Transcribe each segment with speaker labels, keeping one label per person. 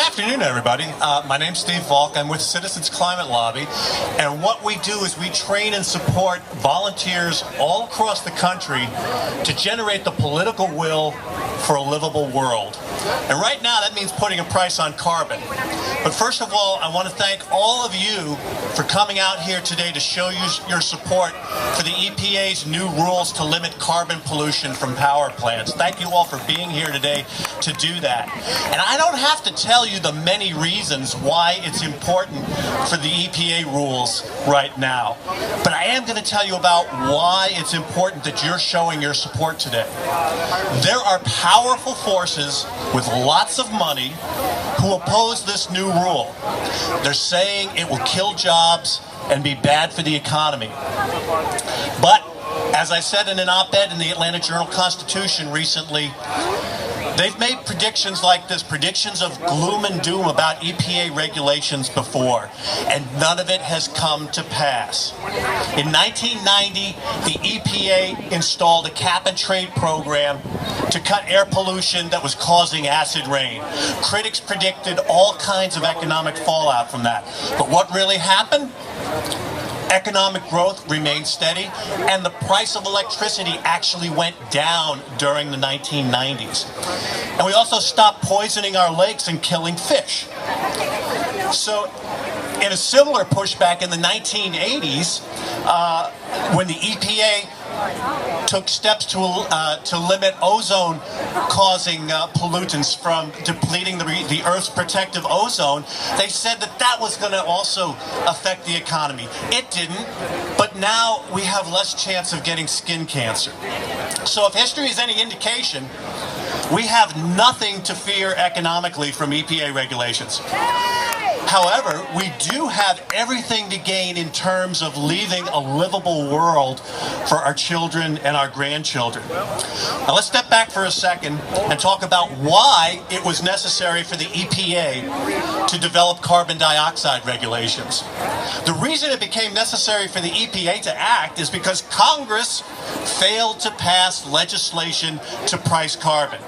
Speaker 1: afternoon, everybody. My name's Steve Valk. I'm with Citizens Climate Lobby, and what we do is we train and support volunteers all across the country to generate the political will for a livable world. And right now, that means putting a price on carbon. But first of all, I want to thank all of you for coming out here today to show you your support for the EPA's new rules to limit carbon pollution from power plants. Thank you all for being here today to do that. And I don't have to tell you the many reasons why it's important for the EPA rules right now. But I am going to tell you about why it's important that you're showing your support today. There are powerful forces with lots of money who oppose this new rule. They're saying it will kill jobs and be bad for the economy. But as I said in an op-ed in the Atlanta Journal-Constitution recently, they've made predictions like this, predictions of gloom and doom about EPA regulations before, and none of it has come to pass. In 1990, the EPA installed a cap-and-trade program to cut air pollution that was causing acid rain. Critics predicted all kinds of economic fallout from that. But what really happened? Economic growth remained steady, and the price of electricity actually went down during the 1990s. And we also stopped poisoning our lakes and killing fish. So, in a similar pushback in the 1980s, when the EPA took steps to limit ozone-causing pollutants from depleting the Earth's protective ozone, they said that that was going to also affect the economy. It didn't, but now we have less chance of getting skin cancer. So if history is any indication, we have nothing to fear economically from EPA regulations. However, we do have everything to gain in terms of leaving a livable world for our children and our grandchildren. Now let's step back for a second and talk about why it was necessary for the EPA to develop carbon dioxide regulations. The reason it became necessary for the EPA to act is because Congress failed to pass legislation to price carbon.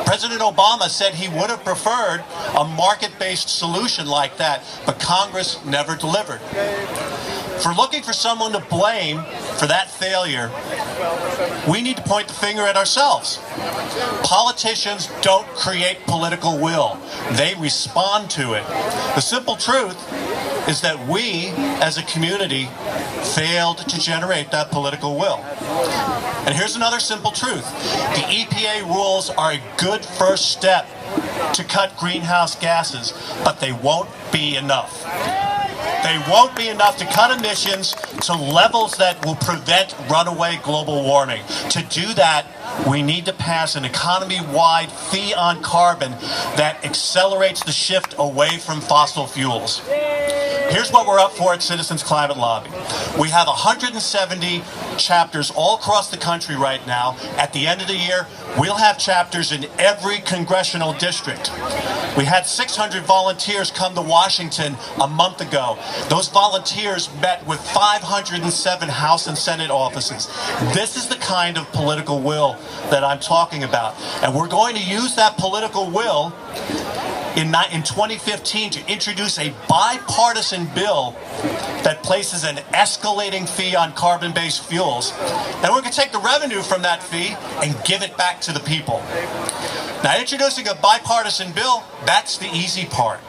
Speaker 1: President Obama said he would have preferred a market-based solution like that, but Congress never delivered. If we're looking for someone to blame for that failure, we need to point the finger at ourselves. Politicians don't create political will. They respond to it. The simple truth is that we, as a community, failed to generate that political will. And here's another simple truth. The EPA rules are a good first step to cut greenhouse gases, but they won't be enough. They won't be enough to cut emissions to levels that will prevent runaway global warming. To do that, we need to pass an economy-wide fee on carbon that accelerates the shift away from fossil fuels. Here's what we're up for at Citizens Climate Lobby. We have 170 chapters all across the country right now. At the end of the year, we'll have chapters in every congressional district. We had 600 volunteers come to Washington a month ago. Those volunteers met with 507 House and Senate offices. This is the kind of political will that I'm talking about. And we're going to use that political will in 2015 to introduce a bipartisan bill that places an escalating fee on carbon-based fuels. And we're going to take the revenue from that fee and give it back to the people. Now, introducing a bipartisan bill, that's the easy part.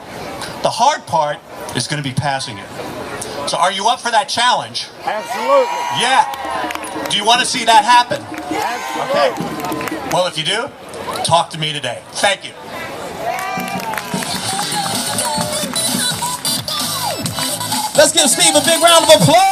Speaker 1: The hard part is going to be passing it. So are you up for that challenge?
Speaker 2: Absolutely.
Speaker 1: Yeah. Do you want to see that happen?
Speaker 2: Absolutely.
Speaker 1: Okay. Well, if you do, talk to me today. Thank you.
Speaker 3: Let's give Steve a big round of applause.